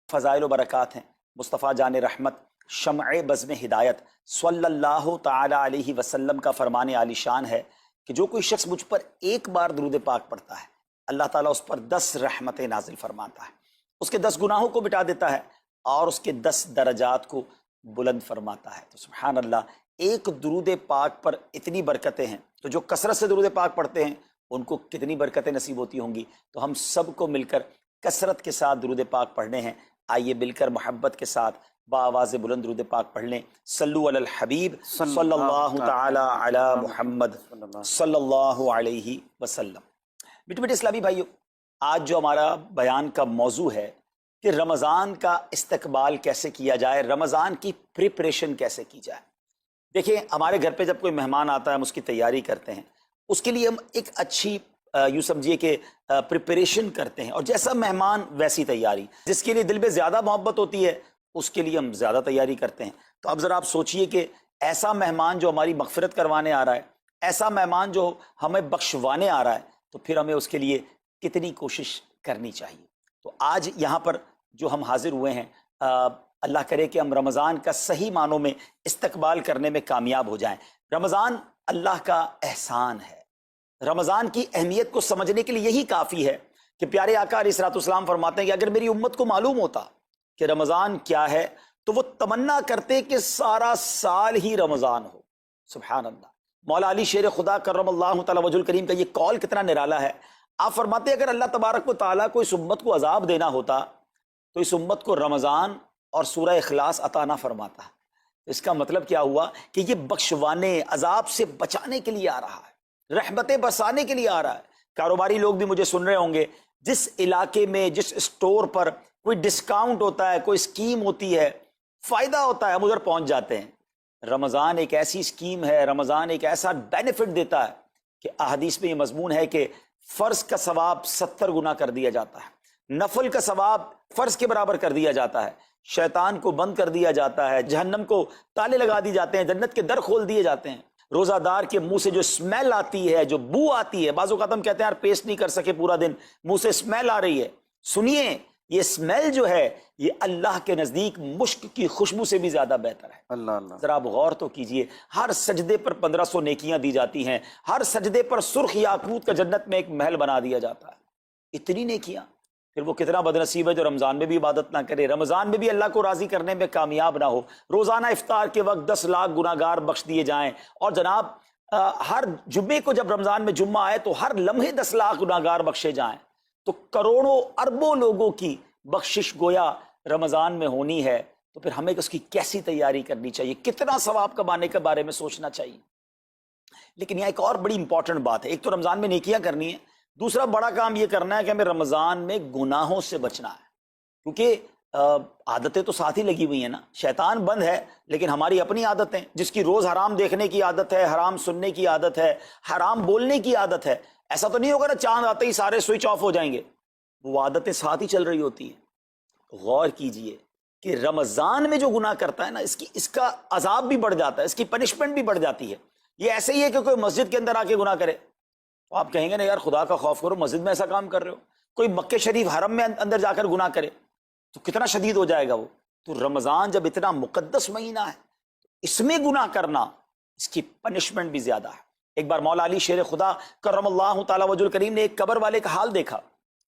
فضائل و برکات ہیں۔ مصطفیٰ جان رحمت شمع بزم ہدایت صلی اللہ تعالی علیہ وسلم کا فرمان عالی شان ہے کہ جو کوئی شخص مجھ پر ایک بار درود پاک پڑھتا ہے، اللہ تعالیٰ اس پر 10 رحمتیں نازل فرماتا ہے، اس کے 10 گناہوں کو مٹا دیتا ہے اور اس کے 10 درجات کو بلند فرماتا ہے۔ تو سبحان اللہ، ایک درود پاک پر اتنی برکتیں ہیں، تو جو کثرت سے درود پاک پڑھتے ہیں ان کو کتنی برکتیں نصیب ہوتی ہوں گی۔ تو ہم سب کو مل کر کثرت کے ساتھ درود پاک پڑھنے ہیں۔ آئیے مل کر محبت کے ساتھ بآواز بلند درود پاک پڑھ لیں۔ صلو علی الحبیب صلی اللہ تعالی علی محمد صلی اللہ علیہ وسلم۔ میٹھے میٹھے اسلامی بھائیو، آج جو ہمارا بیان کا موضوع ہے کہ رمضان کا استقبال کیسے کیا جائے، رمضان کی پریپریشن کیسے کی جائے۔ دیکھیں، ہمارے گھر پہ جب کوئی مہمان آتا ہے ہم اس کی تیاری کرتے ہیں، اس کے لیے ہم ایک اچھی یوں سمجھیے کہ پریپریشن کرتے ہیں، اور جیسا مہمان ویسی تیاری۔ جس کے لیے دل میں زیادہ محبت ہوتی ہے اس کے لیے ہم زیادہ تیاری کرتے ہیں۔ تو اب ذرا آپ سوچئے کہ ایسا مہمان جو ہماری مغفرت کروانے آ رہا ہے، ایسا مہمان جو ہمیں بخشوانے آ رہا ہے، تو پھر ہمیں اس کے لیے کتنی کوشش کرنی چاہیے۔ تو آج یہاں پر جو ہم حاضر ہوئے ہیں، اللہ کرے کہ ہم رمضان کا صحیح معنوں میں استقبال کرنے میں کامیاب ہو جائیں۔ رمضان اللہ کا احسان ہے۔ رمضان کی اہمیت کو سمجھنے کے لیے یہی کافی ہے کہ پیارے آقا علیہ الصلوۃ والسلام فرماتے ہیں کہ اگر میری امت کو معلوم ہوتا کہ رمضان کیا ہے تو وہ تمنا کرتے کہ سارا سال ہی رمضان ہو۔ سبحان اللہ، مولا علی شیر خدا کرم اللہ تعالی وجہ الکریم کا یہ قول کتنا نرالا ہے۔ آپ فرماتے ہیں اگر اللہ تبارک و تعالیٰ کو اس امت کو عذاب دینا ہوتا تو اس امت کو رمضان اور سورہ اخلاص عطا نہ فرماتا۔ اس کا مطلب کیا ہوا کہ یہ بخشوانے، عذاب سے بچانے کے لیے آ رہا ہے، رحمتیں برسانے کے لیے آ رہا ہے۔ کاروباری لوگ بھی مجھے سن رہے ہوں گے، جس علاقے میں جس اسٹور پر کوئی ڈسکاؤنٹ ہوتا ہے، کوئی اسکیم ہوتی ہے، فائدہ ہوتا ہے، ہم ادھر پہنچ جاتے ہیں۔ رمضان ایک ایسی اسکیم ہے، رمضان ایک ایسا بینیفٹ دیتا ہے کہ احادیث میں یہ مضمون ہے کہ فرض کا ثواب 70 گنا کر دیا جاتا ہے، نفل کا ثواب فرض کے برابر کر دیا جاتا ہے، شیطان کو بند کر دیا جاتا ہے، جہنم کو تالے لگا دی جاتے ہیں، جنت کے در کھول دیے جاتے ہیں۔ روزہ دار کے منہ سے جو اسمیل آتی ہے، جو بو آتی ہے، بعض اوقات ہم کہتے ہیں یار پیسٹ نہیں کر سکے پورا دن، منہ سے اسمیل آ رہی ہے۔ سنیے، یہ اسمیل جو ہے یہ اللہ کے نزدیک مشک کی خوشبو سے بھی زیادہ بہتر ہے۔ اللہ اللہ، ذرا آپ غور تو کیجئے، ہر سجدے پر 1500 نیکیاں دی جاتی ہیں، ہر سجدے پر سرخ یاقوت کا جنت میں ایک محل بنا دیا جاتا ہے۔ اتنی نیکیاں، پھر وہ کتنا بدنصیب ہے جو رمضان میں بھی عبادت نہ کرے، رمضان میں بھی اللہ کو راضی کرنے میں کامیاب نہ ہو۔ روزانہ افطار کے وقت 10 لاکھ گناہگار بخش دیے جائیں، اور جناب ہر جمعے کو جب رمضان میں جمعہ آئے تو ہر لمحے 10 لاکھ گناہگار بخشے جائیں، تو کروڑوں اربوں لوگوں کی بخشش گویا رمضان میں ہونی ہے۔ تو پھر ہمیں اس کی کیسی تیاری کرنی چاہیے، کتنا ثواب کمانے کے بارے میں سوچنا چاہیے۔ لیکن یہاں ایک اور بڑی امپورٹنٹ بات ہے، ایک تو رمضان میں نیکیاں کرنی ہے، دوسرا بڑا کام یہ کرنا ہے کہ ہمیں رمضان میں گناہوں سے بچنا ہے، کیونکہ عادتیں تو ساتھ ہی لگی ہوئی ہیں نا۔ شیطان بند ہے لیکن ہماری اپنی عادتیں، جس کی روز حرام دیکھنے کی عادت ہے، حرام سننے کی عادت ہے، حرام بولنے کی عادت ہے، ایسا تو نہیں ہوگا نا چاند آتے ہی سارے سوئچ آف ہو جائیں گے، وہ عادتیں ساتھ ہی چل رہی ہوتی ہیں۔ غور کیجئے کہ رمضان میں جو گناہ کرتا ہے نا، اس کا عذاب بھی بڑھ جاتا ہے، اس کی پنشمنٹ بھی بڑھ جاتی ہے۔ یہ ایسے ہی ہے کہ کوئی مسجد کے اندر آ کے گناہ کرے تو آپ کہیں گے نا یار خدا کا خوف کرو، مسجد میں ایسا کام کر رہے ہو۔ کوئی مکہ شریف حرم میں اندر جا کر گناہ کرے تو کتنا شدید ہو جائے گا وہ۔ تو رمضان جب اتنا مقدس مہینہ ہے، اس میں گناہ کرنا، اس کی پنشمنٹ بھی زیادہ ہے۔ ایک بار مولا علی شیر خدا کرم اللہ تعالی وجہ الکریم نے ایک قبر والے کا حال دیکھا،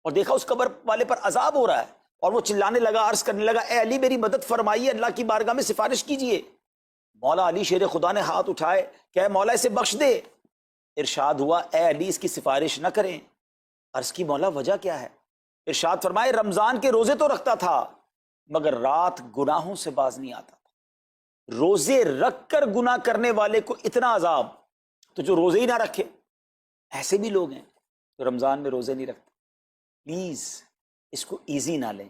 اور دیکھا اس قبر والے پر عذاب ہو رہا ہے، اور وہ چلانے لگا، عرض کرنے لگا اے علی میری مدد فرمائیے، اللہ کی بارگاہ میں سفارش کیجئے۔ مولا علی شیر خدا نے ہاتھ اٹھائے کہ اے مولا اسے بخش دے۔ ارشاد ہوا اے علی اس کی سفارش نہ کریں۔ عرض کی مولا وجہ کیا ہے؟ ارشاد فرمائے رمضان کے روزے تو رکھتا تھا مگر رات گناہوں سے باز نہیں آتا تھا۔ روزے رکھ کر گناہ کرنے والے کو اتنا عذاب، تو جو روزے ہی نہ رکھے، ایسے بھی لوگ ہیں جو رمضان میں روزے نہیں رکھتے۔ پلیز اس کو ایزی نہ لیں۔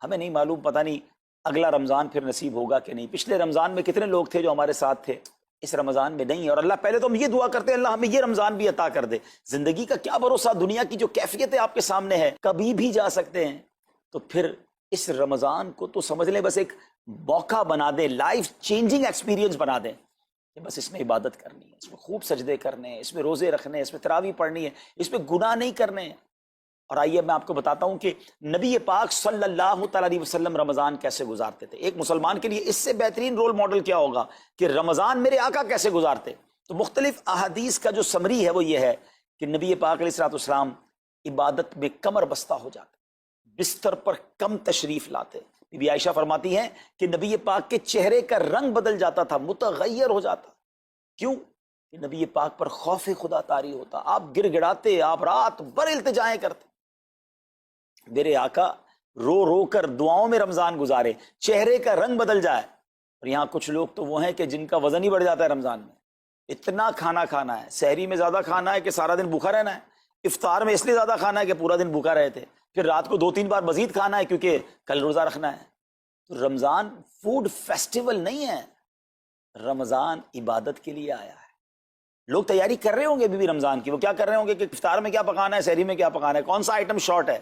ہمیں نہیں معلوم، پتہ نہیں اگلا رمضان پھر نصیب ہوگا کہ نہیں۔ پچھلے رمضان میں کتنے لوگ تھے جو ہمارے ساتھ تھے، اس رمضان میں نہیں ہے۔ اور اللہ پہلے تو ہم یہ دعا کرتے ہیں اللہ ہمیں یہ رمضان بھی عطا کر دے۔ زندگی کا کیا بھروسہ، دنیا کی جو کیفیت آپ کے سامنے ہے کبھی بھی جا سکتے ہیں، تو پھر اس رمضان کو تو سمجھ لیں بس ایک موقع بنا دیں، لائف چینجنگ ایکسپیرینس بنا دیں کہ بس اس میں عبادت کرنی ہے، اس میں خوب سجدے کرنے ہیں، اس میں روزے رکھنے ہیں، اس میں تراویح پڑھنی ہے، اس میں گناہ نہیں کرنے ہیں۔ اور آئیے میں آپ کو بتاتا ہوں کہ نبی پاک صلی اللہ تعالیٰ علیہ وسلم رمضان کیسے گزارتے تھے. ایک مسلمان کے لیے اس سے بہترین رول ماڈل کیا ہوگا کہ رمضان میرے آقا کیسے گزارتے. تو مختلف احادیث کا جو سمری ہے وہ یہ ہے کہ نبی پاک علیہ الصلوۃ والسلام عبادت میں کمر بستہ ہو جاتے, بستر پر کم تشریف لاتے. بی بی عائشہ فرماتی ہیں کہ نبی پاک کے چہرے کا رنگ بدل جاتا تھا, متغیر ہو جاتا. کیوں؟ کہ نبی پاک پر خوف خدا طاری ہوتا. آپ گر گڑاتے, آپ رات بھر التجائیں کرتے, میرے آقا رو رو کر دعاؤں میں رمضان گزارے, چہرے کا رنگ بدل جائے. اور یہاں کچھ لوگ تو وہ ہیں کہ جن کا وزن ہی بڑھ جاتا ہے رمضان میں. اتنا کھانا کھانا ہے, سحری میں زیادہ کھانا ہے کہ سارا دن بھوکا رہنا ہے, افطار میں اس لیے زیادہ کھانا ہے کہ پورا دن بھوکا رہے تھے, پھر رات کو 2-3 بار مزید کھانا ہے کیونکہ کل روزہ رکھنا ہے. تو رمضان فوڈ فیسٹیول نہیں ہے, رمضان عبادت کے لیے آیا ہے. لوگ تیاری کر رہے ہوں گے ابھی بھی رمضان کی, وہ کیا کر رہے ہوں گے کہ افطار میں کیا پکانا ہے, سحری میں کیا پکانا ہے, کون سا آئٹم شارٹ ہے.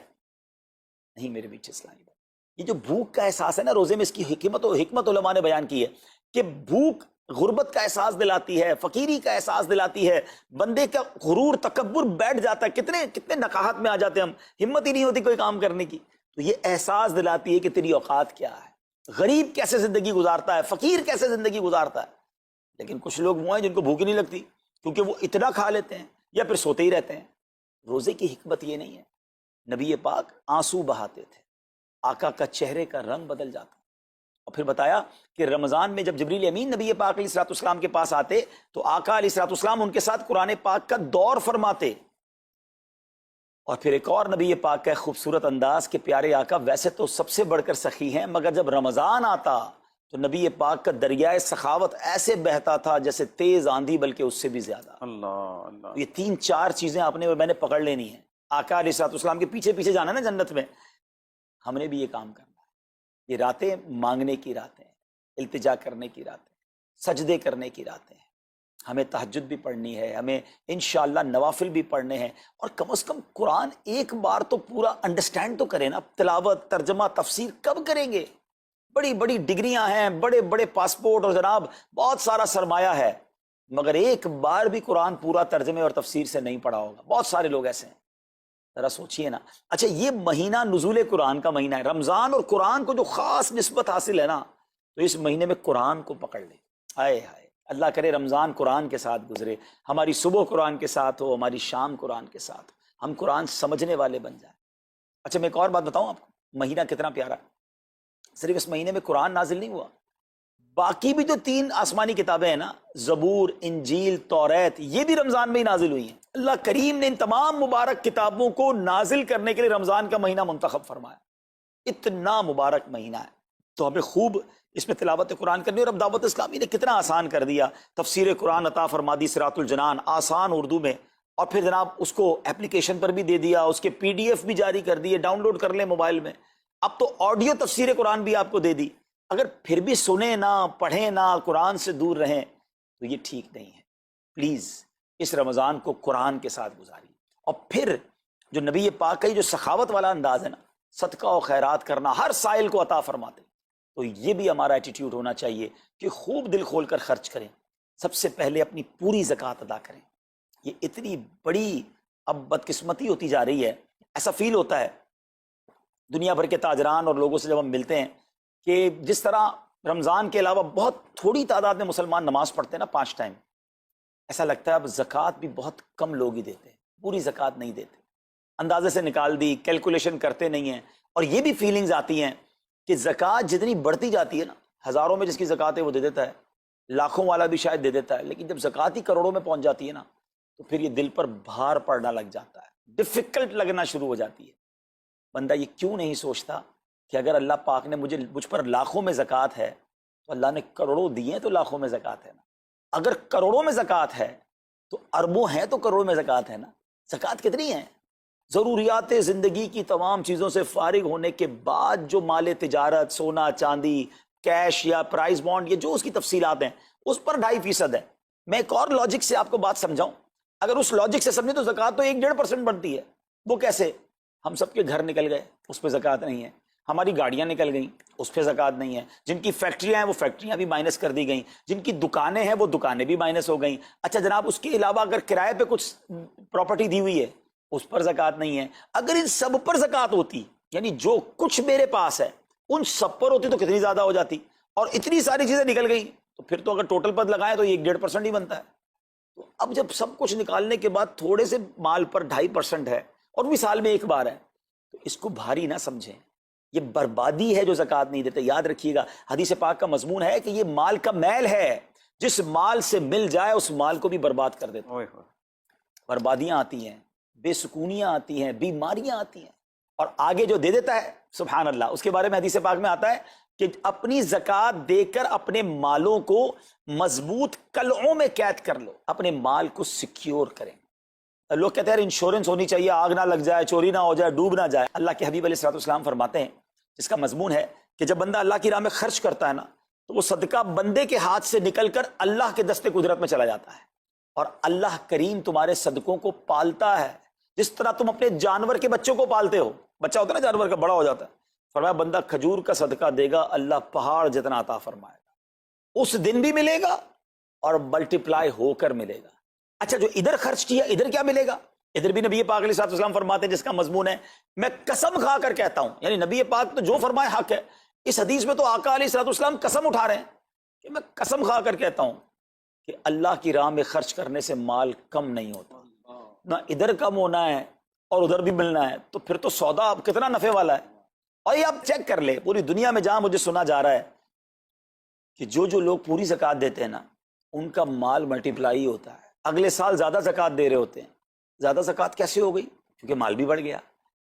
نہیں میرے بیچ اسلامی بات, یہ جو بھوک کا احساس ہے نا روزے میں, اس کی حکمت علماء نے بیان کی ہے کہ بھوک غربت کا احساس دلاتی ہے, فقیری کا احساس دلاتی ہے, بندے کا غرور تکبر بیٹھ جاتا ہے, کتنے نقاہت میں آ جاتے ہیں ہم, ہمت ہی نہیں ہوتی کوئی کام کرنے کی. تو یہ احساس دلاتی ہے کہ تیری اوقات کیا ہے, غریب کیسے زندگی گزارتا ہے, فقیر کیسے زندگی گزارتا ہے. لیکن کچھ لوگ وہ ہیں جن کو بھوک ہی نہیں لگتی کیونکہ وہ اتنا کھا لیتے ہیں یا پھر سوتے ہی رہتے ہیں. روزے کی حکمت یہ نہیں ہے. نبی پاک آنسو بہاتے تھے, آقا کا چہرے کا رنگ بدل جاتا. اور پھر بتایا کہ رمضان میں جب جبریل امین نبی پاک علیہ الصلوۃ والسلام کے پاس آتے تو آقا علیہ الصلوۃ والسلام ان کے ساتھ قرآن پاک کا دور فرماتے. اور پھر ایک اور نبی پاک کا خوبصورت انداز کہ پیارے آقا ویسے تو سب سے بڑھ کر سخی ہیں, مگر جب رمضان آتا تو نبی پاک کا دریائے سخاوت ایسے بہتا تھا جیسے تیز آندھی, بلکہ اس سے بھی زیادہ. اللہ اللہ, یہ 3-4 چیزیں آپ نے میں نے پکڑ لینی ہیں. آقا علیہ الصلوۃ والسلام کے پیچھے پیچھے جانا ہے نا جنت میں, ہم نے بھی یہ کام کرنا ہے. یہ راتیں مانگنے کی راتیں ہیں, التجا کرنے کی راتیں, سجدے کرنے کی راتیں ہیں. ہمیں تہجد بھی پڑھنی ہے, ہمیں انشاءاللہ نوافل بھی پڑھنے ہیں, اور کم از کم قرآن ایک بار تو پورا انڈرسٹینڈ تو کریں نا. تلاوت, ترجمہ, تفسیر کب کریں گے؟ بڑی بڑی ڈگریاں ہیں, بڑے بڑے پاسپورٹ اور جناب بہت سارا سرمایہ ہے, مگر ایک بار بھی قرآن پورا ترجمے اور تفسیر سے نہیں پڑھا ہوگا. بہت سارے لوگ ایسے ہیں, ذرا سوچئے نا. اچھا یہ مہینہ نزول قرآن کا مہینہ ہے, رمضان اور قرآن کو جو خاص نسبت حاصل ہے نا, تو اس مہینے میں قرآن کو پکڑ لیں. آئے ہائے, اللہ کرے رمضان قرآن کے ساتھ گزرے, ہماری صبح قرآن کے ساتھ ہو, ہماری شام قرآن کے ساتھ, ہم قرآن سمجھنے والے بن جائیں. اچھا میں ایک اور بات بتاؤں آپ کو, مہینہ کتنا پیارا ہے. صرف اس مہینے میں قرآن نازل نہیں ہوا, باقی بھی جو 3 آسمانی کتابیں ہیں نا, زبور, انجیل, توریت, یہ بھی رمضان میں ہی نازل ہوئی ہیں. اللہ کریم نے ان تمام مبارک کتابوں کو نازل کرنے کے لیے رمضان کا مہینہ منتخب فرمایا. اتنا مبارک مہینہ ہے, تو ہمیں خوب اس میں تلاوت قرآن کرنی. اور اب دعوت اسلامی نے کتنا آسان کر دیا, تفسیر قرآن عطا فرما دی, صراط الجنان آسان اردو میں, اور پھر جناب اس کو اپلیکیشن پر بھی دے دیا, اس کے PDF بھی جاری کر دیے, ڈاؤن لوڈ کر لیں موبائل میں. اب تو آڈیو تفسیر قرآن بھی آپ کو دے دی. اگر پھر بھی سنیں نہ, پڑھیں نہ, قرآن سے دور رہیں, تو یہ ٹھیک نہیں ہے. پلیز اس رمضان کو قرآن کے ساتھ گزاریے. اور پھر جو نبی پاک کا جو سخاوت والا انداز ہے نا, صدقہ و خیرات کرنا, ہر سائل کو عطا فرماتے, تو یہ بھی ہمارا ایٹیٹیوڈ ہونا چاہیے کہ خوب دل کھول کر خرچ کریں. سب سے پہلے اپنی پوری زکوٰۃ ادا کریں. یہ اتنی بڑی اب بدقسمتی ہوتی جا رہی ہے, ایسا فیل ہوتا ہے دنیا بھر کے تاجران اور لوگوں سے جب ہم ملتے ہیں کہ جس طرح رمضان کے علاوہ بہت تھوڑی تعداد میں مسلمان نماز پڑھتے ہیں نا 5 ٹائم, ایسا لگتا ہے اب زکوٰۃ بھی بہت کم لوگ ہی دیتے ہیں, پوری زکوٰۃ نہیں دیتے, اندازے سے نکال دی, کیلکولیشن کرتے نہیں ہیں. اور یہ بھی فیلنگز آتی ہیں کہ زکوٰۃ جتنی بڑھتی جاتی ہے نا, ہزاروں میں جس کی زکوٰۃ ہے وہ دے دیتا ہے, لاکھوں والا بھی شاید دے دیتا ہے, لیکن جب زکوٰۃ ہی کروڑوں میں پہنچ جاتی ہے نا, تو پھر یہ دل پر بھار پڑنا لگ جاتا ہے, ڈیفیکلٹ لگنا شروع ہو جاتی ہے. بندہ یہ کیوں نہیں سوچتا کہ اگر اللہ پاک نے مجھ پر لاکھوں میں زکوٰۃ ہے, تو اللہ نے کروڑوں دیے ہیں تو لاکھوں میں زکوٰۃ ہے نا. اگر کروڑوں میں زکوٰۃ ہے تو اربوں ہیں تو کروڑوں میں زکوٰۃ ہے نا. زکوٰۃ کتنی ہے؟ ضروریات زندگی کی تمام چیزوں سے فارغ ہونے کے بعد جو مال تجارت, سونا چاندی, کیش یا پرائز بانڈ, یہ جو اس کی تفصیلات ہیں, اس پر 2.5% ہے. میں ایک اور لاجک سے آپ کو بات سمجھاؤں, اگر اس لاجک سے سمجھیں تو زکوٰۃ تو 1-1.5% بنتی ہے. وہ کیسے؟ ہم سب کے گھر نکل گئے, اس پہ زکوٰۃ نہیں ہے. ہماری گاڑیاں نکل گئیں, اس پہ زکوٰۃ نہیں ہے. جن کی فیکٹریاں ہیں وہ فیکٹریاں بھی مائنس کر دی گئیں, جن کی دکانیں ہیں وہ دکانیں بھی مائنس ہو گئیں. اچھا جناب, اس کے علاوہ اگر کرائے پہ کچھ پراپرٹی دی ہوئی ہے اس پر زکوٰۃ نہیں ہے. اگر ان سب پر زکوٰۃ ہوتی، یعنی جو کچھ میرے پاس ہے ان سب پر ہوتی تو کتنی زیادہ ہو جاتی، اور اتنی ساری چیزیں نکل گئی تو پھر تو اگر ٹوٹل پر لگائیں تو یہ 1.5% ہی بنتا ہے. تو اب جب سب کچھ نکالنے کے بعد تھوڑے سے مال پر 2.5% ہے اور بھی سال میں ایک بار ہے، تو اس کو بھاری نہ سمجھیں. یہ بربادی ہے جو زکوٰۃ نہیں دیتے. یاد رکھیے گا حدیث پاک کا مضمون ہے کہ یہ مال کا میل ہے، جس مال سے مل جائے اس مال کو بھی برباد کر دیتا ہے. بربادیاں آتی ہیں، بے سکونیاں آتی ہیں، بیماریاں آتی ہیں، اور آگے جو دے دیتا ہے سبحان اللہ، اس کے بارے میں حدیث پاک میں آتا ہے کہ اپنی زکوٰۃ دے کر اپنے مالوں کو مضبوط قلعوں میں قید کر لو، اپنے مال کو سیکیور کریں. لوگ کہتے ہیں انشورنس ہونی چاہیے، آگ نہ لگ جائے، چوری نہ ہو جائے، ڈوب نہ جائے. اللہ کے حبیب علیہ الصلوۃ والسلام فرماتے ہیں، جس کا مضمون ہے کہ جب بندہ اللہ کی راہ میں خرچ کرتا ہے نا تو وہ صدقہ بندے کے ہاتھ سے نکل کر اللہ کے دستے قدرت میں چلا جاتا ہے، اور اللہ کریم تمہارے صدقوں کو پالتا ہے جس طرح تم اپنے جانور کے بچوں کو پالتے ہو. بچہ ہوتا ہے نا جانور کا، بڑا ہو جاتا ہے. فرمایا بندہ کھجور کا صدقہ دے گا اللہ پہاڑ جتنا عطا فرمائے گا، اس دن بھی ملے گا اور ملٹیپلائی ہو کر ملے گا. اچھا جو ادھر خرچ کیا ادھر کیا ملے گا؟ ادھر بھی نبی پاک علیہ الصلوۃ والسلام فرماتے ہیں، جس کا مضمون ہے میں قسم کھا کر کہتا ہوں، یعنی نبی پاک تو جو فرمائے حق ہے. اس حدیث میں تو آقا علیہ الصلوۃ والسلام قسم اٹھا رہے ہیں کہ میں قسم کھا کر کہتا ہوں کہ اللہ کی راہ میں خرچ کرنے سے مال کم نہیں ہوتا، نہ ادھر کم ہونا ہے اور ادھر بھی ملنا ہے. تو پھر تو سودا اب کتنا نفع والا ہے. اور یہ آپ چیک کر لیں پوری دنیا میں جہاں مجھے سنا جا رہا ہے کہ جو لوگ پوری زکوٰۃ دیتے ہیں نا ان کا مال ملٹیپلائی ہوتا ہے، اگلے سال زیادہ زکوٰۃ دے رہے ہوتے ہیں. زیادہ زکوٰۃ کیسے ہو گئی؟ کیونکہ مال بھی بڑھ گیا.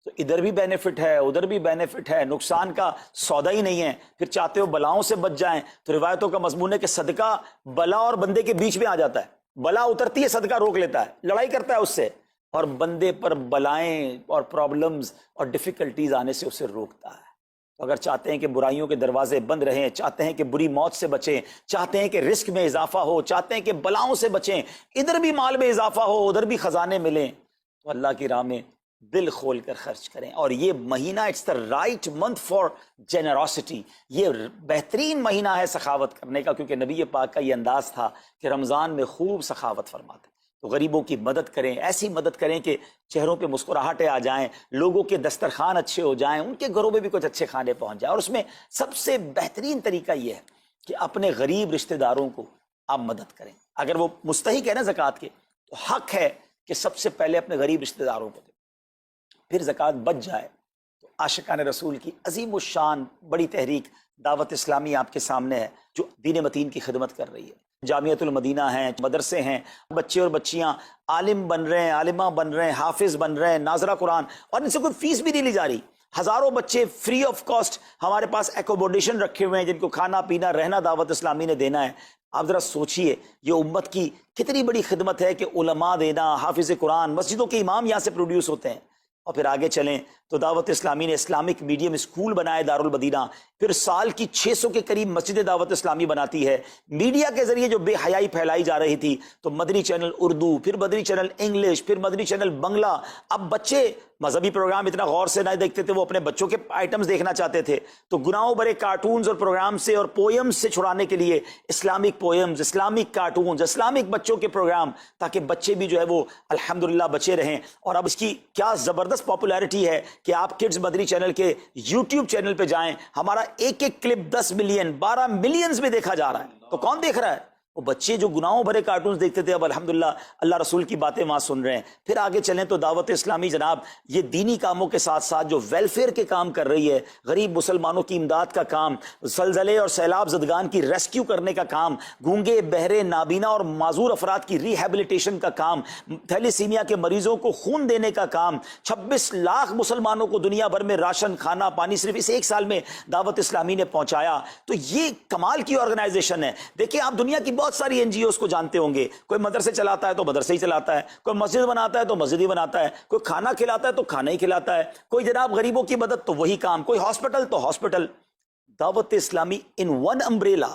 تو ادھر بھی بینیفٹ ہے ادھر بھی بینیفٹ ہے، نقصان کا سودا ہی نہیں ہے. پھر چاہتے ہو بلاؤں سے بچ جائیں تو روایتوں کا مضمون ہے کہ صدقہ بلا اور بندے کے بیچ میں آ جاتا ہے. بلا اترتی ہے صدقہ روک لیتا ہے، لڑائی کرتا ہے اس سے، اور بندے پر بلائیں اور پرابلمز اور ڈیفیکلٹیز آنے سے اسے روکتا ہے. تو اگر چاہتے ہیں کہ برائیوں کے دروازے بند رہیں، چاہتے ہیں کہ بری موت سے بچیں، چاہتے ہیں کہ رزق میں اضافہ ہو، چاہتے ہیں کہ بلاؤں سے بچیں، ادھر بھی مال میں اضافہ ہو ادھر بھی خزانے ملیں، تو اللہ کی راہ میں دل کھول کر خرچ کریں. اور یہ مہینہ it's the right month for generosity, یہ بہترین مہینہ ہے سخاوت کرنے کا، کیونکہ نبی پاک کا یہ انداز تھا کہ رمضان میں خوب سخاوت فرماتے. تو غریبوں کی مدد کریں، ایسی مدد کریں کہ چہروں پہ مسکراہٹیں آ جائیں، لوگوں کے دسترخوان اچھے ہو جائیں، ان کے گھروں میں بھی کچھ اچھے کھانے پہنچ جائیں. اور اس میں سب سے بہترین طریقہ یہ ہے کہ اپنے غریب رشتہ داروں کو آپ مدد کریں. اگر وہ مستحق ہے نا زکوٰۃ کے تو حق ہے کہ سب سے پہلے اپنے غریب رشتہ داروں کو دیں. پھر زکوٰۃ بچ جائے تو عاشقان رسول کی عظیم الشان بڑی تحریک دعوت اسلامی آپ کے سامنے ہے، جو دین متین کی خدمت کر رہی ہے. جامعۃ المدینہ ہیں، مدرسے ہیں، بچے اور بچیاں عالم بن رہے ہیں، عالمہ بن رہے ہیں، حافظ بن رہے ہیں، ناظرہ قرآن، اور ان سے کوئی فیس بھی نہیں لی جا رہی. ہزاروں بچے فری آف کاسٹ ہمارے پاس ایکوموڈیشن رکھے ہوئے ہیں جن کو کھانا پینا رہنا دعوت اسلامی نے دینا ہے. آپ ذرا سوچئے یہ امت کی کتنی بڑی خدمت ہے کہ علماء دینا، حافظ قرآن، مسجدوں کے امام یہاں سے پروڈیوس ہوتے ہیں. اور پھر آگے چلیں تو دعوت اسلامی نے اسلامک میڈیم اسکول بنائے دارالمدینہ، پھر سال کی 600 کے قریب مسجد دعوت اسلامی بناتی ہے. میڈیا کے ذریعے جو بے حیائی پھیلائی جا رہی تھی تو مدنی چینل اردو، پھر مدنی چینل انگلش، پھر مدنی چینل بنگلہ. اب بچے مذہبی پروگرام اتنا غور سے نہیں دیکھتے تھے، وہ اپنے بچوں کے آئٹمز دیکھنا چاہتے تھے، تو گناہوں بھرے کارٹونز اور پروگرام سے اور پوئمز سے چھڑانے کے لیے Islamic poems, Islamic cartoons, Islamic بچوں کے پروگرام، تاکہ بچے بھی جو ہے وہ الحمدللہ بچے رہیں. اور اب اس کی کیا زبردست پاپولیرٹی ہے کہ آپ کڈز مدنی چینل کے یوٹیوب چینل پہ جائیں، ہمارا ایک ایک کلپ 10 ملین 12 ملینز میں دیکھا جا رہا ہے. تو کون دیکھ رہا ہے؟ وہ بچے جو گناہوں بھرے کارٹونز دیکھتے تھے اب الحمدللہ اللہ رسول کی باتیں وہاں سن رہے ہیں. پھر آگے چلیں تو دعوت اسلامی جناب یہ دینی کاموں کے ساتھ ساتھ جو ویلفیئر کے کام کر رہی ہے، غریب مسلمانوں کی امداد کا کام، زلزلے اور سیلاب زدگان کی ریسکیو کرنے کا کام، گونگے بہرے نابینا اور معذور افراد کی ریہیبلیٹیشن کا کام، تھیلیسیمیا کے مریضوں کو خون دینے کا کام، 26 لاکھ مسلمانوں کو دنیا بھر میں راشن، کھانا، پانی صرف اس ایک سال میں دعوت اسلامی نے پہنچایا. تو یہ کمال کی آرگنائزیشن ہے. دیکھیں آپ دنیا کی بہت ساری این جی اوز کو جانتے ہوں گے، کوئی مدرسے چلاتا ہے تو مدرسے ہی چلاتا ہے، کوئی مسجد بناتا ہے تو مسجد ہی بناتا ہے، کوئی کھانا کھلاتا ہے تو کھانا ہی کھلاتا ہے، کوئی جناب غریبوں کی مدد تو وہی کام، کوئی ہاسپٹل تو ہاسپٹل. دعوت اسلامی ان ون امبریلا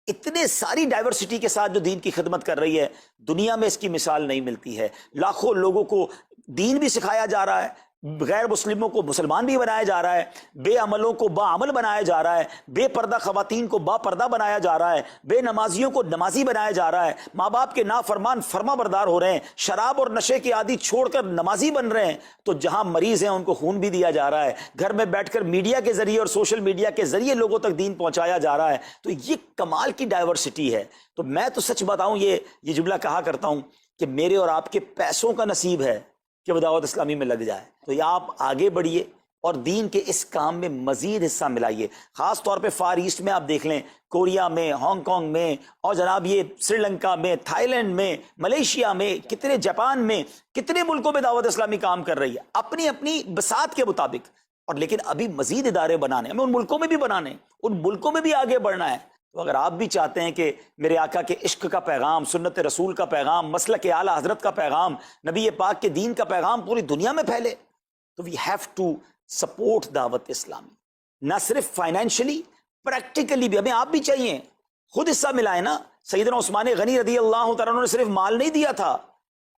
اتنے ساری ڈائیورسٹی کے ساتھ جو دین کی خدمت کر رہی ہے، دنیا میں اس کی مثال نہیں ملتی ہے. لاکھوں لوگوں کو دین بھی سکھایا جا رہا ہے، غیر مسلموں کو مسلمان بھی بنایا جا رہا ہے، بے عملوں کو باعمل بنایا جا رہا ہے، بے پردہ خواتین کو با پردہ بنایا جا رہا ہے، بے نمازیوں کو نمازی بنایا جا رہا ہے، ماں باپ کے نافرمان فرما بردار ہو رہے ہیں، شراب اور نشے کے عادی چھوڑ کر نمازی بن رہے ہیں، تو جہاں مریض ہیں ان کو خون بھی دیا جا رہا ہے، گھر میں بیٹھ کر میڈیا کے ذریعے اور سوشل میڈیا کے ذریعے لوگوں تک دین پہنچایا جا رہا ہے۔ تو یہ کمال کی ڈائیورسٹی ہے۔ تو میں تو سچ بتاؤں، یہ جملہ کہا کرتا ہوں کہ میرے اور آپ کے پیسوں کا نصیب ہے کہ وہ دعوت اسلامی میں لگ جائے۔ تو یہ آپ آگے بڑھیے اور دین کے اس کام میں مزید حصہ ملائیے۔ خاص طور پہ فار ایسٹ میں آپ دیکھ لیں، کوریا میں، ہانگ کانگ میں، اور جناب یہ سری لنکا میں، تھائی لینڈ میں، ملیشیا میں، کتنے جاپان میں، کتنے ملکوں میں دعوت اسلامی کام کر رہی ہے اپنی اپنی بساط کے مطابق۔ اور لیکن ابھی مزید ادارے بنانے، ہمیں ان ملکوں میں بھی بنانے، ان ملکوں میں بھی آگے بڑھنا ہے۔ تو اگر آپ بھی چاہتے ہیں کہ میرے آقا کے عشق کا پیغام، سنت رسول کا پیغام، مسلک اعلی حضرت کا پیغام، نبی پاک کے دین کا پیغام پوری دنیا میں پھیلے، تو وی ہیو ٹو سپورٹ دعوت اسلامی، نہ صرف فائنینشلی، پریکٹیکلی بھی۔ ہمیں آپ بھی چاہیے، خود حصہ ملائیں نا۔ سیدنا عثمان غنی رضی اللہ تعالیٰ عنہ نے صرف مال نہیں دیا تھا،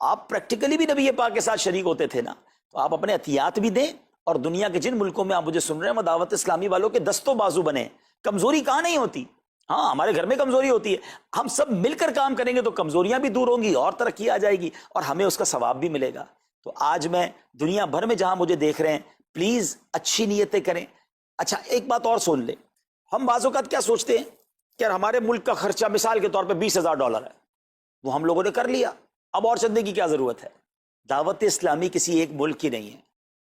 آپ پریکٹیکلی بھی نبی پاک کے ساتھ شریک ہوتے تھے نا۔ تو آپ اپنے عطیات بھی دیں، اور دنیا کے جن ملکوں میں آپ مجھے سن رہے ہیں، وہ دعوت اسلامی والوں کے دستوں بازو بنے۔ کمزوری کہاں نہیں ہوتی، ہاں ہمارے گھر میں کمزوری ہوتی ہے، ہم سب مل کر کام کریں گے تو کمزوریاں بھی دور ہوں گی اور ترقی آ جائے گی، اور ہمیں اس کا ثواب بھی ملے گا۔ تو آج میں دنیا بھر میں جہاں مجھے دیکھ رہے ہیں، پلیز اچھی نیتیں کریں۔ اچھا ایک بات اور سن لیں، ہم بعض اوقات کیا سوچتے ہیں کہ ہمارے ملک کا خرچہ مثال کے طور پہ $20,000 ہے، وہ ہم لوگوں نے کر لیا، اب اور چندے کی کیا ضرورت ہے؟ دعوت اسلامی کسی ایک ملک کی نہیں ہے،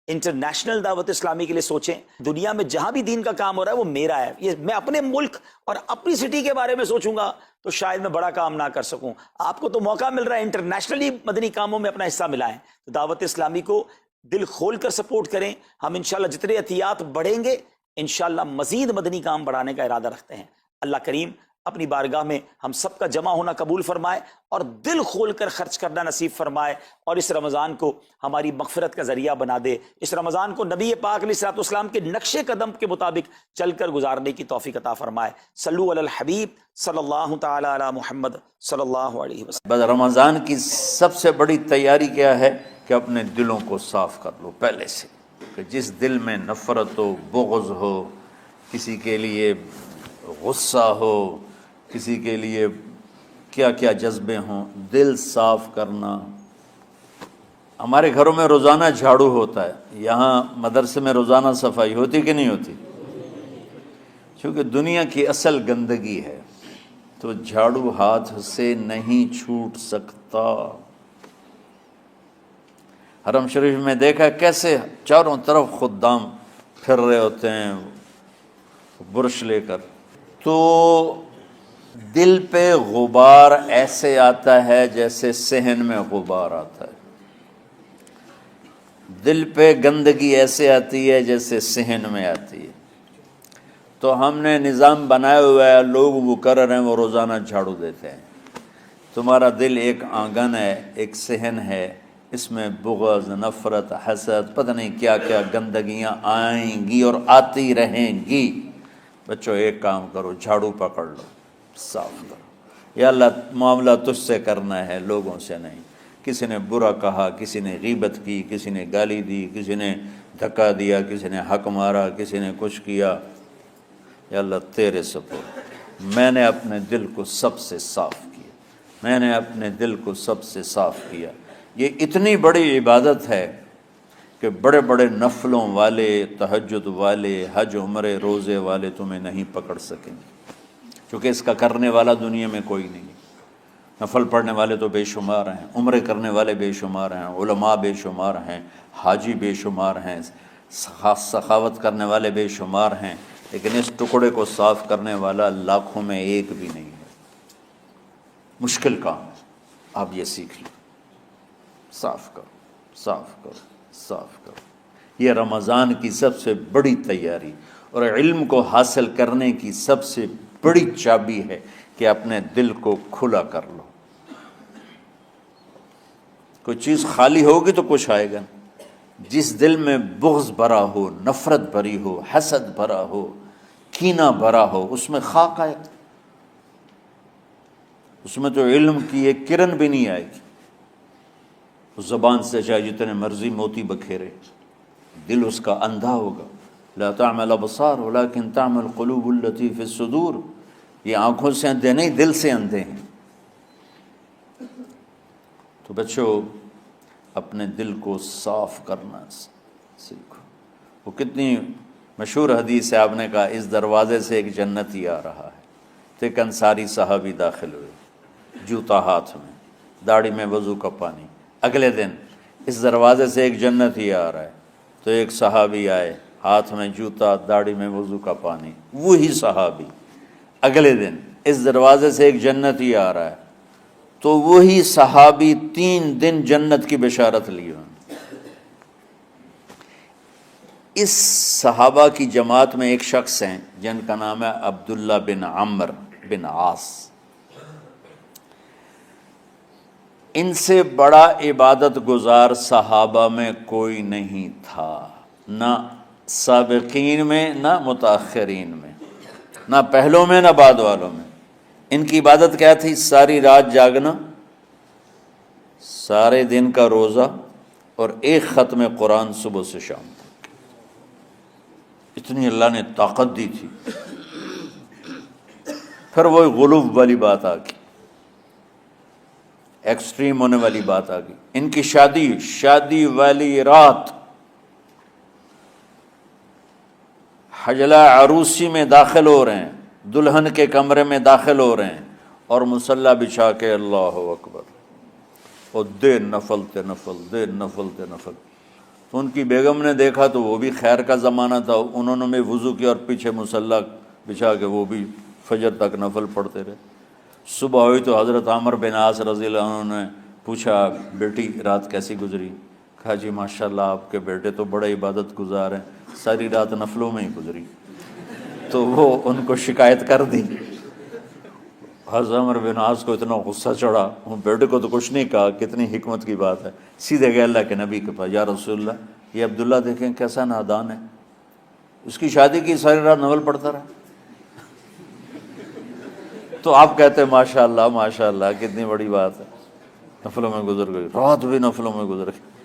انٹرنیشنل دعوت اسلامی کے لیے سوچیں۔ دنیا میں جہاں بھی دین کا کام ہو رہا ہے وہ میرا ہے، یہ میں اپنے ملک اور اپنی سٹی کے بارے میں سوچوں گا تو شاید میں بڑا کام نہ کر سکوں۔ آپ کو تو موقع مل رہا ہے انٹرنیشنلی مدنی کاموں میں اپنا حصہ ملائیں، تو دعوت اسلامی کو دل کھول کر سپورٹ کریں۔ ہم انشاءاللہ جتنے عطیات بڑھیں گے، انشاءاللہ مزید مدنی کام بڑھانے کا ارادہ رکھتے ہیں۔ اللہ کریم اپنی بارگاہ میں ہم سب کا جمع ہونا قبول فرمائے اور دل کھول کر خرچ کرنا نصیب فرمائے، اور اس رمضان کو ہماری مغفرت کا ذریعہ بنا دے۔ اس رمضان کو نبی پاک علیہ الصلوۃ والسلام کے نقش قدم کے مطابق چل کر گزارنے کی توفیق عطا فرمائے۔ صلو علی الحبیب صلی اللہ تعالی علی محمد صلی اللہ علیہ وسلم۔ بس رمضان کی سب سے بڑی تیاری کیا ہے کہ اپنے دلوں کو صاف کر لو پہلے سے، کہ جس دل میں نفرت ہو، بغض ہو، کسی کے لیے غصہ ہو، کسی کے لیے کیا کیا جذبے ہوں، دل صاف کرنا۔ ہمارے گھروں میں روزانہ جھاڑو ہوتا ہے، یہاں مدرسے میں روزانہ صفائی ہوتی کہ نہیں ہوتی؟ چونکہ دنیا کی اصل گندگی ہے تو جھاڑو ہاتھ سے نہیں چھوٹ سکتا۔ حرم شریف میں دیکھا کیسے چاروں طرف خدام پھر رہے ہوتے ہیں برش لے کر، تو دل پہ غبار ایسے آتا ہے جیسے صحن میں غبار آتا ہے، دل پہ گندگی ایسے آتی ہے جیسے صحن میں آتی ہے۔ تو ہم نے نظام بنایا ہوا ہے، لوگ وہ کر رہے ہیں، وہ روزانہ جھاڑو دیتے ہیں۔ تمہارا دل ایک آنگن ہے، ایک صحن ہے، اس میں بغض، نفرت، حسد، پتہ نہیں کیا کیا گندگیاں آئیں گی اور آتی رہیں گی۔ بچوں ایک کام کرو، جھاڑو پکڑ لو، صاف کرو۔ یا اللہ معاملہ تجھ سے کرنا ہے، لوگوں سے نہیں۔ کسی نے برا کہا، کسی نے غیبت کی، کسی نے گالی دی، کسی نے دھکا دیا، کسی نے حق مارا، کسی نے کچھ کیا، یا اللہ تیرے سپرد، میں نے اپنے دل کو سب سے صاف کیا، میں نے اپنے دل کو سب سے صاف کیا۔ یہ اتنی بڑی عبادت ہے کہ بڑے بڑے نفلوں والے، تہجد والے، حج عمرے روزے والے تمہیں نہیں پکڑ سکیں گے، کیونکہ اس کا کرنے والا دنیا میں کوئی نہیں۔ نفل پڑھنے والے تو بے شمار ہیں، عمرے کرنے والے بے شمار ہیں، علماء بے شمار ہیں، حاجی بے شمار ہیں، سخاوت کرنے والے بے شمار ہیں، لیکن اس ٹکڑے کو صاف کرنے والا لاکھوں میں ایک بھی نہیں ہے۔ مشکل کام ہے، آپ یہ سیکھ لیں، صاف کرو، صاف کرو، صاف کرو۔ یہ رمضان کی سب سے بڑی تیاری اور علم کو حاصل کرنے کی سب سے بڑی چابی ہے کہ اپنے دل کو کھلا کر لو۔ کوئی چیز خالی ہوگی تو کچھ آئے گا۔ جس دل میں بغض بھرا ہو، نفرت بھری ہو، حسد بھرا ہو، کینہ بھرا ہو، اس میں خاک آئے، اس میں تو علم کی ایک کرن بھی نہیں آئے گی۔ اس زبان سے چاہے جتنے مرضی موتی بکھیرے، دل اس کا اندھا ہوگا. لا تعمى الابصار ولكن تعمى القلوب التي في الصدور. یہ آنکھوں سے اندھے نہیں، دل سے اندھے ہیں. تو بچوں اپنے دل کو صاف کرنا سیکھو. وہ کتنی مشہور حدیث ہے، آپ نے کہا اس دروازے سے ایک جنتی آ رہا ہے. تو ایک انصاری صحابی داخل ہوئے، جوتا ہاتھ میں، داڑھی میں وضو کا پانی. اگلے دن اس دروازے سے ایک جنتی آ رہا ہے. تو ایک صحابی آئے، ہاتھ میں جوتا، داڑھی میں وضو کا پانی. وہی صحابی اگلے دن اس دروازے سے ایک جنتی آ رہا ہے. تو وہی صحابی 3 دن جنت کی بشارت لی. اس صحابہ کی جماعت میں ایک شخص ہیں جن کا نام ہے عبداللہ بن عمر بن عاص. ان سے بڑا عبادت گزار صحابہ میں کوئی نہیں تھا، نہ سابقین میں نہ متاخرین میں، نہ پہلوں میں نہ بعد والوں میں. ان کی عبادت کیا تھی؟ ساری رات جاگنا، سارے دن کا روزہ، اور ایک ختم قرآن صبح سے شام تک. اتنی اللہ نے طاقت دی تھی. پھر وہ غلو والی بات آ گئی، ایکسٹریم ہونے والی بات آ گئی. ان کی شادی والی رات حجلہ عروسی میں داخل ہو رہے ہیں، دلہن کے کمرے میں داخل ہو رہے ہیں، اور مصلی بچھا کے اللہ اکبر، اور دیر نفل تے نفل، دیر نفل تے نفل. تو ان کی بیگم نے دیکھا تو وہ بھی خیر کا زمانہ تھا، انہوں نے بھی وضو کیا اور پیچھے مصلی بچھا کے وہ بھی فجر تک نفل پڑھتے رہے. صبح ہوئی تو حضرت عمر بن عاص رضی اللہ عنہ نے پوچھا بیٹی رات کیسی گزری؟ کہا جی ماشاءاللہ آپ کے بیٹے تو بڑے عبادت گزار ہیں، ساری رات نفلوں میں ہی گزری. تو وہ ان کو شکایت کر دی. حضرت عمر بن عاص کو اتنا غصہ چڑھا، وہ بیٹے کو تو کچھ نہیں کہا، کتنی حکمت کی بات ہے. سیدھے گئے اللہ کے نبی کے پاس، یا رسول اللہ یہ عبداللہ دیکھیں کیسا نادان ہے، اس کی شادی کی ساری رات نفل پڑھتا رہا. تو آپ کہتے ہیں ماشاءاللہ ماشاءاللہ کتنی بڑی بات ہے، نفلوں میں گزر گئی، رات بھی نفلوں میں گزر گئی.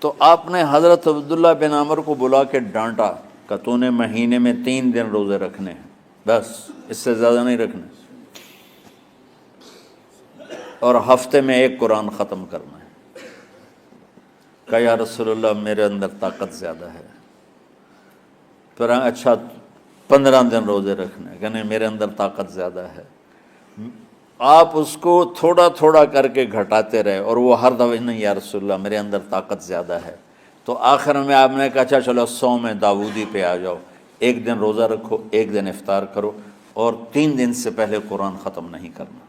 تو آپ نے حضرت عبداللہ بن عمر کو بلا کے ڈانٹا کہ تو نے مہینے میں 3 دن روزے رکھنے ہیں، بس اس سے زیادہ نہیں رکھنے، اور ہفتے میں 1 قرآن ختم کرنا ہے. کہا یا رسول اللہ میرے اندر طاقت زیادہ ہے. پھر اچھا 15 دن روزے رکھنے، کہ نہیں میرے اندر طاقت زیادہ ہے. آپ اس کو تھوڑا تھوڑا کر کے گھٹاتے رہے، اور وہ ہر دفعہ نہیں یا رسول اللہ میرے اندر طاقت زیادہ ہے. تو آخر میں آپ نے کہا اچھا چلو صوم داؤدی پہ آ جاؤ، 1 دن روزہ رکھو، 1 دن افطار کرو، اور 3 دن سے پہلے قرآن ختم نہیں کرنا.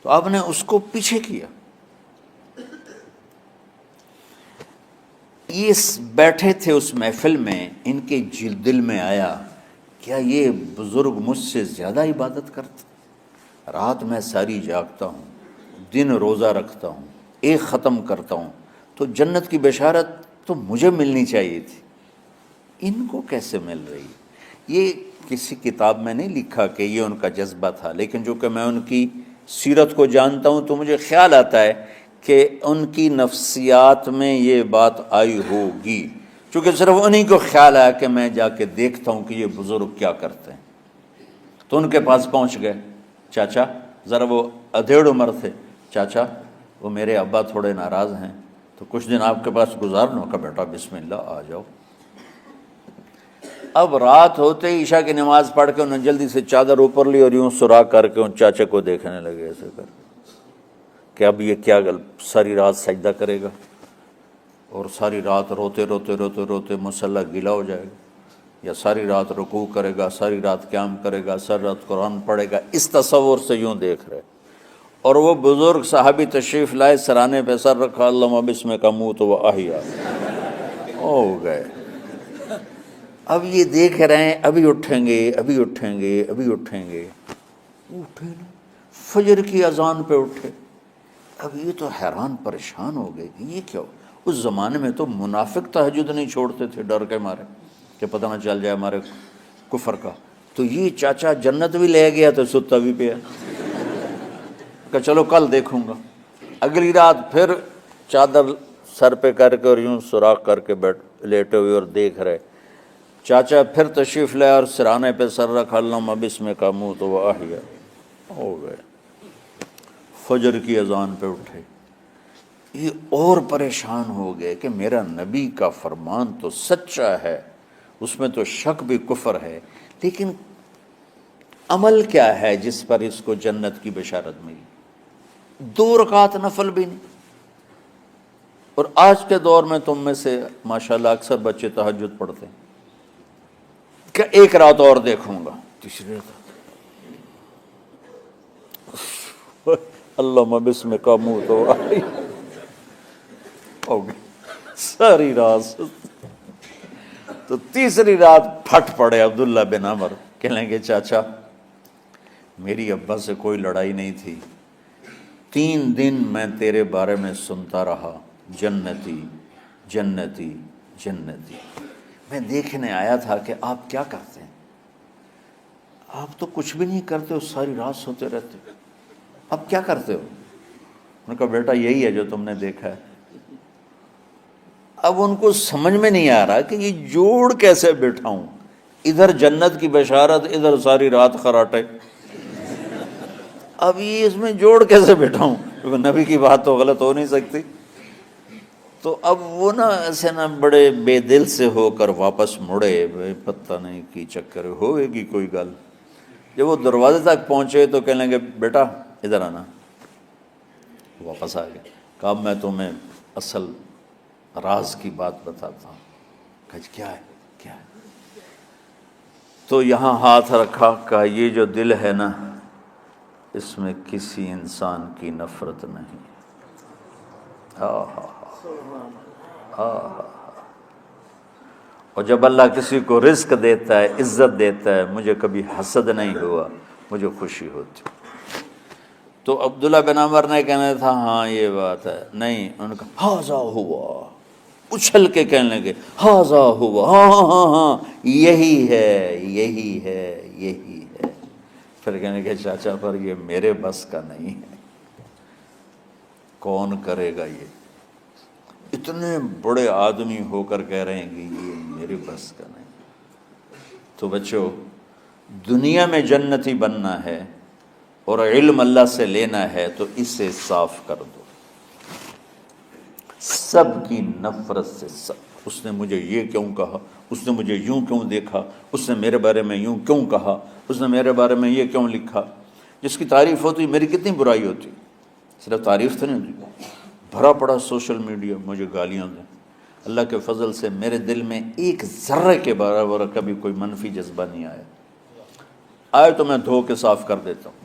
تو آپ نے اس کو پیچھے کیا. یہ بیٹھے تھے اس محفل میں، ان کے دل میں آیا کیا یہ بزرگ مجھ سے زیادہ عبادت کرتے؟ رات میں ساری جاگتا ہوں، دن روزہ رکھتا ہوں، 1 ختم کرتا ہوں، تو جنت کی بشارت تو مجھے ملنی چاہیے تھی، ان کو کیسے مل رہی؟ یہ کسی کتاب میں نہیں لکھا کہ یہ ان کا جذبہ تھا، لیکن جو کہ میں ان کی سیرت کو جانتا ہوں تو مجھے خیال آتا ہے کہ ان کی نفسیات میں یہ بات آئی ہوگی، چونکہ صرف انہی کو خیال آیا کہ میں جا کے دیکھتا ہوں کہ یہ بزرگ کیا کرتے ہیں. تو ان کے پاس پہنچ گئے، چاچا ذرا، وہ ادھیڑ عمر تھے، چاچا وہ میرے ابا تھوڑے ناراض ہیں تو کچھ دن آپ کے پاس گزار لوں. کا بیٹا بسم اللہ آ جاؤ. اب رات ہوتے ہی عشاء کی نماز پڑھ کے انہوں نے جلدی سے چادر اوپر لی اور یوں سراغ کر کے ان چاچا کو دیکھنے لگے ایسے کر کہ اب یہ کیا ساری رات سجدہ کرے گا، اور ساری رات روتے روتے روتے روتے مصلی گیلا ہو جائے گا، یا ساری رات رکوع کرے گا، ساری رات قیام کرے گا، ساری رات قرآن پڑھے گا. اس تصور سے یوں دیکھ رہے. اور وہ بزرگ صحابی تشریف لائے، سرانے پہ سر رکھا، اللہم بسمک اموت و احیا، ہو گئے. اب یہ دیکھ رہے ہیں ابھی اٹھیں گے، ابھی اٹھیں گے، ابھی اٹھیں گے. اٹھے نا، فجر کی اذان پہ اٹھے. اب یہ تو حیران پریشان ہو گئے کہ یہ کیا ہو. اس زمانے میں تو منافق تہجد نہیں چھوڑتے تھے ڈر کے مارے کہ پتہ نہ چل جائے ہمارے کفر کا. تو یہ چاچا جنت بھی لے گیا تو ستا بھی پیا کہ چلو کل دیکھوں گا. اگلی رات پھر چادر سر پہ کر کے اور یوں سوراخ کر کے لیٹے ہوئے اور دیکھ رہے. چاچا پھر تشریف لائے اور سرانے پہ سر رکھا، اللہم بسمک اموت و احیا، ہو گئے. فجر کی اذان پہ اٹھے. یہ اور پریشان ہو گئے کہ میرا نبی کا فرمان تو سچا ہے، اس میں تو شک بھی کفر ہے، لیکن عمل کیا ہے جس پر اس کو جنت کی بشارت ملی؟ 2 رکعت نفل بھی نہیں. اور آج کے دور میں تم میں سے ماشاءاللہ اکثر بچے تہجد پڑھتے ہیں کہ 1 رات اور دیکھوں گا، تیسری رات اللہم بسمک اموت و احیا، ہو گئی ساری رات. تو تیسری رات پھٹ پڑے عبداللہ بن عمر، کہنے لگے چاچا میری ابا سے کوئی لڑائی نہیں تھی، 3 دن میں تیرے بارے میں سنتا رہا، جنتی جنتی جنتی. میں دیکھنے آیا تھا کہ آپ کیا کرتے ہیں. آپ تو کچھ بھی نہیں کرتے ہو، ساری رات سوتے رہتے ہو، اب کیا کرتے ہو؟ انہوں نے کہا بیٹا یہی ہے جو تم نے دیکھا ہے. اب ان کو سمجھ میں نہیں آ رہا کہ یہ جوڑ کیسے بٹھاؤں، ادھر جنت کی بشارت، ادھر ساری رات خراٹے. اب یہ اس میں جوڑ کیسے بٹھاؤں، کیونکہ نبی کی بات تو غلط ہو نہیں سکتی. تو اب وہ نا ایسے نا بڑے بے دل سے ہو کر واپس مڑے، پتہ نہیں کی چکر ہوئے گی کوئی گل. جب وہ دروازے تک پہنچے تو کہنے لگے بیٹا ادھر آنا. واپس آ گئے. کہا میں تمہیں اصل راز کی بات بتاتا ہوں. کہا کیا ہے کیا ہے؟ تو یہاں ہاتھ رکھا، کہا یہ جو دل ہے نا اس میں کسی انسان کی نفرت نہیں. اور جب اللہ کسی کو رزق دیتا ہے، عزت دیتا ہے، مجھے کبھی حسد نہیں ہوا، مجھے خوشی ہوتی. تو عبداللہ بن عمر نے کہنا تھا ہاں یہ بات ہے، نہیں، انہوں نے کہا ہاذا ہوا، اچھل کے کہنے لگے ہاذا ہوا، ہاں ہاں ہاں ہاں یہی ہے یہی ہے یہی ہے. پھر کہنے کہ چاچا پر یہ میرے بس کا نہیں ہے، کون کرے گا یہ؟ اتنے بڑے آدمی ہو کر کہہ رہے ہیں کہ یہ میرے بس کا نہیں. تو بچوں، دنیا میں جنتی بننا ہے اور علم اللہ سے لینا ہے تو اسے صاف کر دو سب کی نفرت سے. سب، اس نے مجھے یہ کیوں کہا، اس نے مجھے یوں کیوں دیکھا، اس نے میرے بارے میں یوں کیوں کہا، اس نے میرے بارے میں یہ کیوں لکھا. جس کی تعریف ہوتی میری کتنی برائی ہوتی. صرف تعریف تو نہیں ہوتی، بھرا پڑا سوشل میڈیا مجھے گالیاں دیں. اللہ کے فضل سے میرے دل میں ایک ذرے کے برابر کبھی کوئی منفی جذبہ نہیں آیا. آئے تو میں دھو کے صاف کر دیتا ہوں.